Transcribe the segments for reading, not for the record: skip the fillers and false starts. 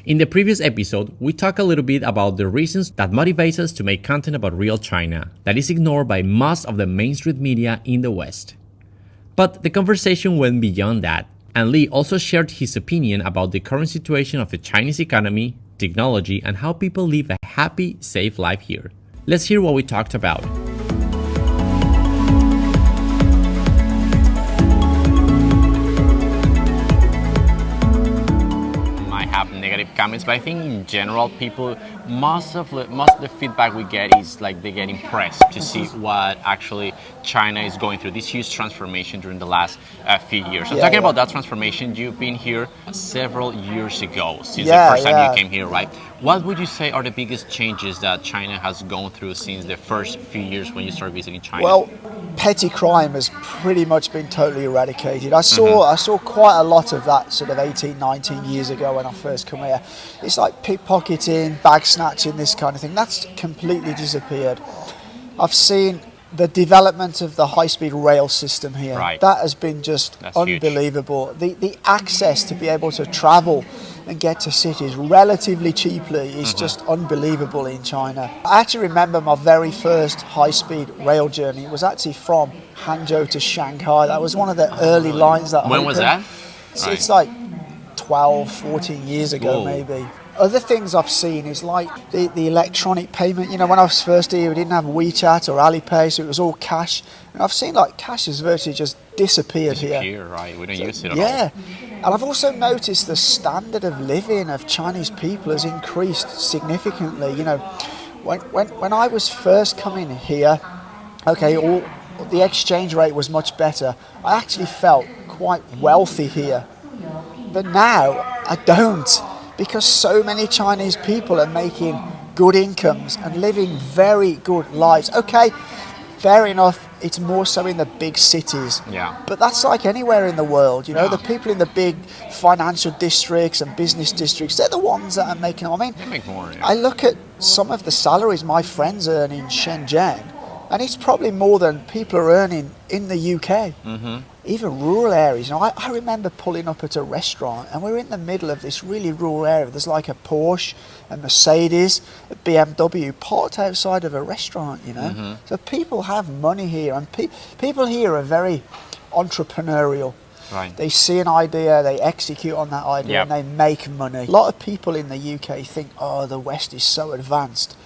In the previous episode, we talked a little bit about the reasons that motivates us to make content about real China that is ignored by most of the mainstream media in the West. But the conversation went beyond that, and Lee also shared his opinion about the current situation of the Chinese economy, technology, and how people live a happy, safe life here. Let's hear what we talked about. Negative comments, but I think in general people, most of the feedback we get is like they get impressed to see what actually China is going through, this huge transformation during the last few years. So talking about that transformation, you've been here several years ago since the first time you came here, right? What would you say are the biggest changes that China has gone through since the first few years when you started visiting China? Well, petty crime has pretty much been totally eradicated. I saw quite a lot of that sort of 18, 19 years ago when I first come here. It's like pickpocketing, bag snatching, this kind of thing. That's completely disappeared. I've seen the development of the high-speed rail system here. Right. That has been just unbelievable. The access to be able to travel and get to cities relatively cheaply is just unbelievable in China. I actually remember my very first high-speed rail journey. It was actually from Hangzhou to Shanghai. That was one of the early lines that When was that? So it's like 12, 14 years ago maybe. Other things I've seen is like the electronic payment. You know, when I was first here, we didn't have WeChat or Alipay, so it was all cash. And I've seen like cash has virtually just disappeared here. Right? We don't use it at all. Yeah. And I've also noticed the standard of living of Chinese people has increased significantly. You know, when I was first coming here, the exchange rate was much better. I actually felt quite wealthy here. But now I don't, because so many Chinese people are making good incomes and living very good lives. Okay, fair enough, it's more so in the big cities. Yeah. But that's like anywhere in the world, you know, the people in the big financial districts and business districts, they're the ones that are making, they make more, I look at some of the salaries my friends earn in Shenzhen, and it's probably more than people are earning in the UK. Even rural areas. You know, I remember pulling up at a restaurant and we're in the middle of this really rural area. There's like a Porsche, a Mercedes, a BMW parked outside of a restaurant, you know. So people have money here, and people here are very entrepreneurial. Right. They see an idea, they execute on that idea, and they make money. A lot of people in the UK think, oh, the West is so advanced.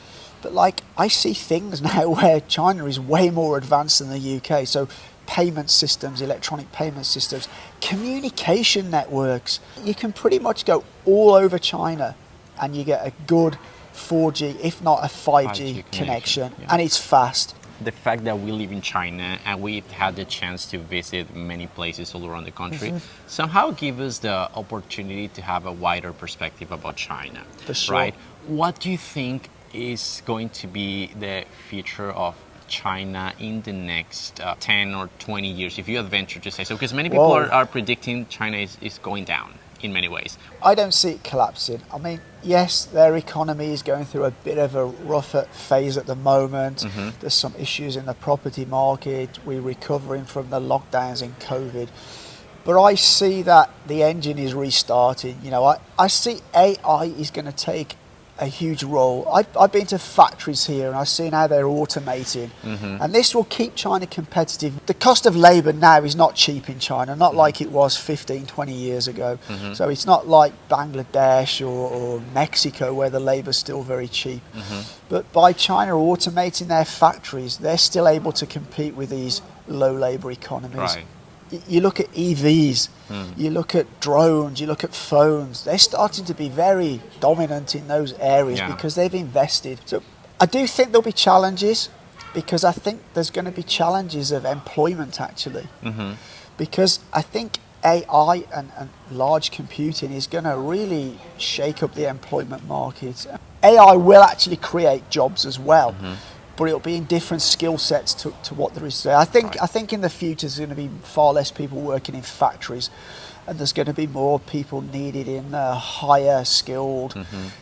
But like, I see things now where China is way more advanced than the UK. So payment systems, electronic payment systems, communication networks. You can pretty much go all over China and you get a good 4G, if not a 5G connection, and it's fast. The fact that we live in China and we've had the chance to visit many places all around the country somehow give us the opportunity to have a wider perspective about China. For sure. Right? What do you think is going to be the future of China in the next 10 or 20 years, if you adventure to say so? Because many people are predicting China is going down in many ways. I don't see it collapsing. I mean, yes, their economy is going through a bit of a rougher phase at the moment. There's some issues in the property market. We're recovering from the lockdowns and COVID. But I see that the engine is restarting. You know, I see AI is going to take a huge role. I've been to factories here and I've seen how they're automating, and this will keep China competitive. The cost of labour now is not cheap in China, not like it was 15, 20 years ago. So it's not like Bangladesh or Mexico where the labour's still very cheap. But by China automating their factories, they're still able to compete with these low labour economies. Right. You look at EVs, you look at drones, you look at phones. They're starting to be very dominant in those areas because they've invested. So I do think there'll be challenges, because I think there's going to be challenges of employment actually. Because I think AI and large computing is going to really shake up the employment market. AI will actually create jobs as well. But it'll be in different skill sets to what there is there. I think in the future there's going to be far less people working in factories, and there's going to be more people needed in the higher skilled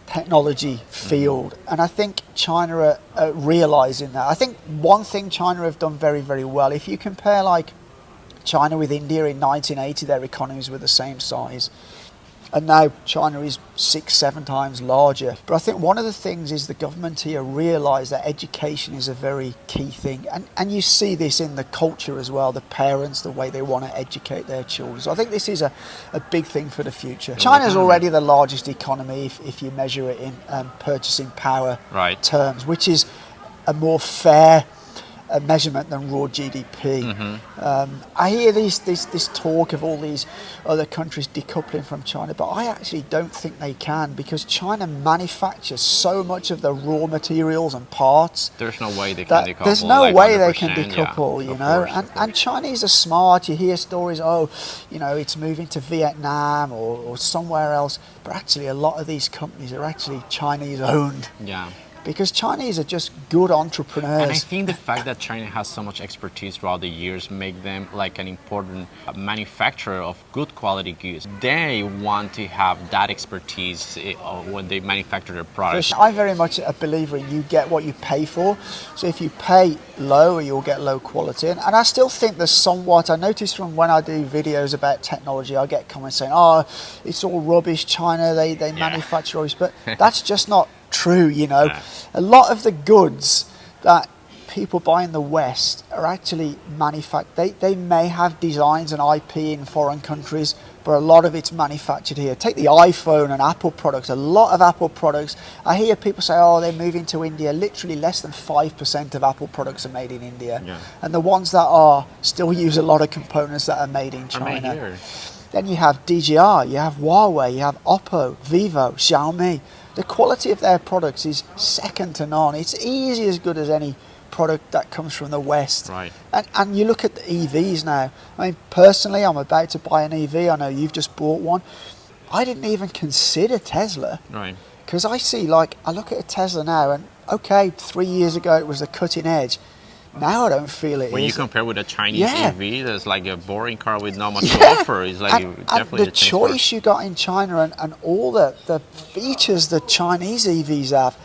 technology field. And I think China are realising that. I think one thing China have done very, very well, if you compare like China with India in 1980, their economies were the same size. And now China is 6-7 times larger. But I think one of the things is the government here realise that education is a very key thing. And you see this in the culture as well, the parents, the way they want to educate their children. So I think this is a big thing for the future. China's already the largest economy if you measure it in purchasing power terms, which is a more fair measurement than raw GDP. I hear this talk of all these other countries decoupling from China, but I actually don't think they can, because China manufactures so much of the raw materials and parts. There's no way they can decouple. There's no like way they can decouple, yeah, you know. Course. And Chinese are smart. You hear stories, it's moving to Vietnam or somewhere else, but actually a lot of these companies are actually Chinese owned. Yeah. Because Chinese are just good entrepreneurs. And I think the fact that China has so much expertise throughout the years make them like an important manufacturer of good quality goods. They want to have that expertise when they manufacture their products. I'm very much a believer in you get what you pay for. So if you pay low, you'll get low quality. And I still think there's somewhat, I notice from when I do videos about technology, I get comments saying, it's all rubbish, China, they manufacture rubbish. But that's just not true, you know. A lot of the goods that people buy in the West are actually manufactured. They may have designs and IP in foreign countries, but a lot of it's manufactured here. Take the iPhone and Apple products. A lot of Apple products, I hear people say, they're moving to India. Literally less than 5% of Apple products are made in India. And the ones that are still use a lot of components that are made in China. Then you have DJI, you have Huawei, you have Oppo, Vivo, Xiaomi. The quality of their products is second to none. It's easy as good as any product that comes from the West. Right. And you look at the EVs now. I mean, personally, I'm about to buy an EV. I know you've just bought one. I didn't even consider Tesla. Right. Because I look at a Tesla now, and 3 years ago it was the cutting edge. Now I don't feel it. When you compare with a Chinese EV, there's like a boring car with not much to offer. It's like definitely the choice you got in China and all the features the Chinese EVs have,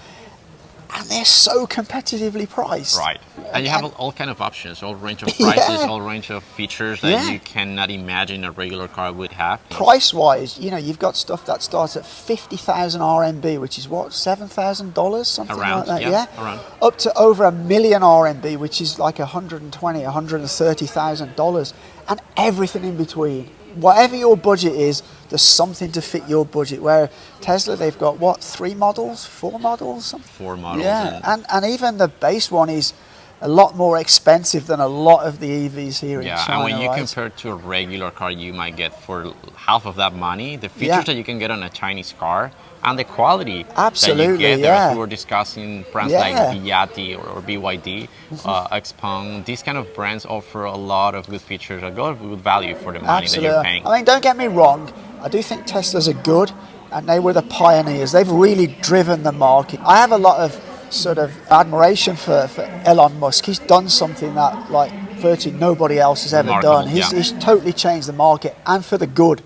and they're so competitively priced. Right. And you have all kind of options, all range of prices, all range of features that you cannot imagine a regular car would have. Price-wise, you've got stuff that starts at 50,000 RMB, which is what, $7,000, something like that, around. Up to over $1 million RMB, which is like $130,000, and everything in between. Whatever your budget is, there's something to fit your budget. Where Tesla, they've got 4 models? Something? 4 models. Yeah, and even the base one is a lot more expensive than a lot of the EVs here in China. Yeah, and when you compare it to a regular car you might get for half of that money, the features that you can get on a Chinese car and the quality that you get there, as we were discussing brands like Bugatti or BYD, Xpeng, these kind of brands offer a lot of good features, a lot of good value for the money that you're paying. I mean, don't get me wrong, I do think Teslas are good, and they were the pioneers. They've really driven the market. I have a lot of sort of admiration for Elon Musk. He's done something that virtually nobody else has ever done. He's totally changed the market, and for the good.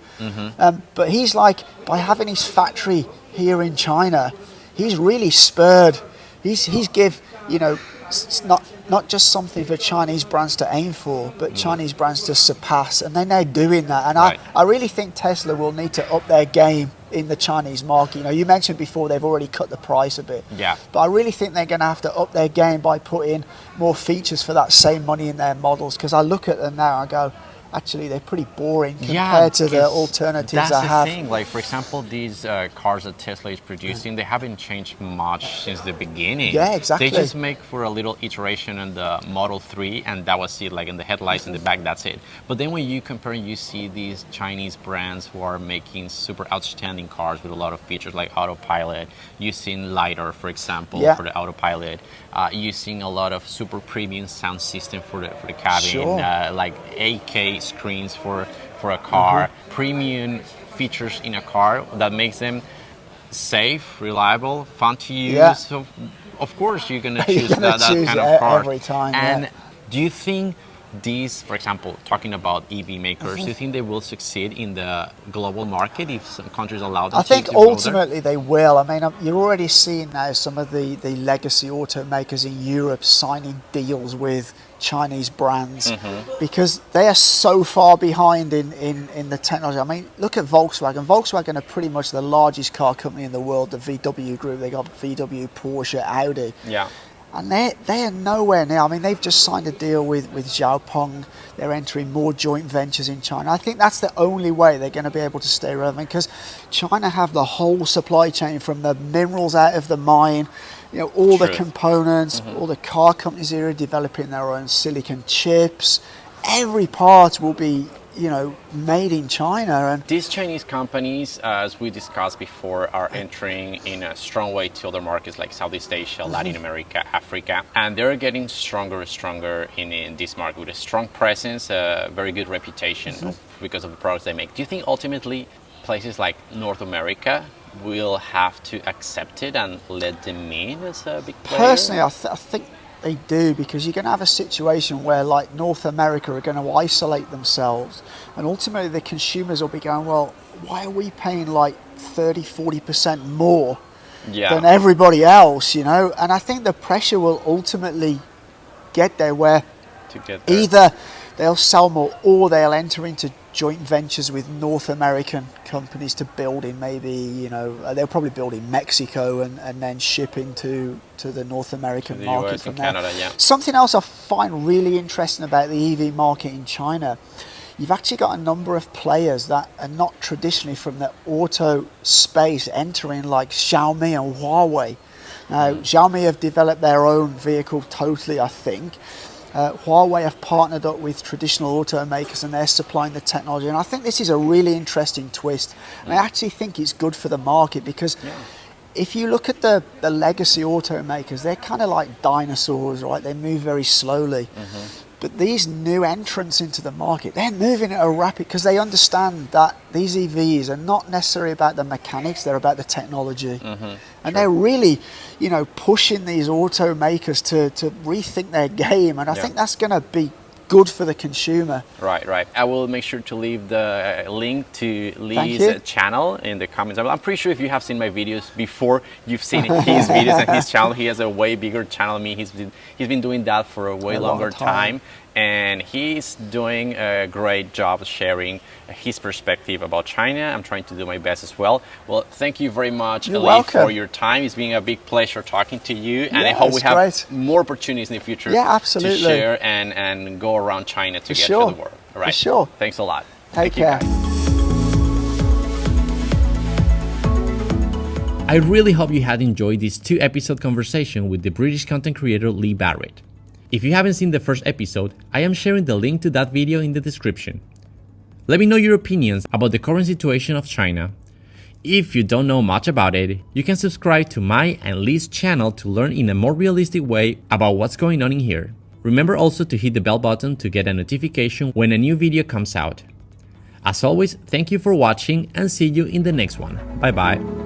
But he's by having his factory here in China, he's really spurred. He's give it's not just something for Chinese brands to aim for, but Chinese brands to surpass, and they're now doing that. And I really think Tesla will need to up their game in the Chinese market. You mentioned before they've already cut the price a bit. Yeah. But I really think they're going to have to up their game by putting more features for that same money in their models. Because I look at them now and I go, actually, they're pretty boring compared to the alternatives I have. That's the thing. For example, these cars that Tesla is producing, they haven't changed much since the beginning. Yeah, exactly. They just make for a little iteration in the Model 3, and that was it. In the headlights in the back, that's it. But then when you compare, you see these Chinese brands who are making super outstanding cars with a lot of features like autopilot, using LiDAR, for example, for the autopilot, using a lot of super premium sound system for the cabin, like 8K screens for a car, premium features in a car that makes them safe, reliable, fun to use. So of course you're gonna choose that kind of car every time. And do you think these, for example, talking about EV makers, do you think they will succeed in the global market if some countries allow them I think to go there? ultimately they will. I mean, you're already seeing now some of the legacy automakers in Europe signing deals with Chinese brands because they are so far behind in the technology. I mean, look at Volkswagen. Volkswagen are pretty much the largest car company in the world, the VW group. They got VW, Porsche, Audi. Yeah. And they are nowhere near. I mean, they've just signed a deal with Xiaopeng. They're entering more joint ventures in China. I think that's the only way they're going to be able to stay relevant, because China have the whole supply chain from the minerals out of the mine, you know, all the components, all the car companies here are developing their own silicon chips. Every part will be, you know, made in China. And these Chinese companies, as we discussed before, are entering in a strong way to other markets like Southeast Asia, Latin America, Africa, and they're getting stronger and stronger in this market with a strong presence, a very good reputation because of the products they make. Do you think ultimately places like North America will have to accept it and let them in as a big player? Personally, I think they do, because you're going to have a situation where, like, North America are going to isolate themselves, and ultimately the consumers will be going, well, why are we paying like 30-40% more than everybody else, you know? And I think the pressure will ultimately get there, where either they'll sell more or they'll enter into joint ventures with North American companies to build in, maybe, you know, they'll probably build in Mexico and then ship into the North American market US from and there. Canada, yeah. Something else I find really interesting about the EV market in China, you've actually got a number of players that are not traditionally from the auto space entering, like Xiaomi and Huawei. Now, Xiaomi have developed their own vehicle totally, I think. Huawei have partnered up with traditional automakers and they're supplying the technology, and I think this is a really interesting twist, and I actually think it's good for the market, because if you look at the legacy automakers, they're kind of like dinosaurs, right? They move very slowly. But these new entrants into the market, they're moving at a rapid, because they understand that these EVs are not necessarily about the mechanics, they're about the technology. And they're really, you know, pushing these automakers to rethink their game, and I think that's going to be good for the consumer. Right. I will make sure to leave the link to Lee's channel in the comments. I'm pretty sure if you have seen my videos before, you've seen his videos and his channel. He has a way bigger channel than me. He's been doing that for a way longer time. And he's doing a great job sharing his perspective about China. I'm trying to do my best as well. Well, thank you very much, Lee, for your time. It's been a big pleasure talking to you. And I hope we have more opportunities in the future to share and go around China to get to the world. All right. For sure. Thanks a lot. Take care. I really hope you had enjoyed this 2-episode conversation with the British content creator Lee Barrett. If you haven't seen the first episode, I am sharing the link to that video in the description. Let me know your opinions about the current situation of China. If you don't know much about it, you can subscribe to my and Lee's channel to learn in a more realistic way about what's going on in here. Remember also to hit the bell button to get a notification when a new video comes out. As always, thank you for watching and see you in the next one. Bye bye.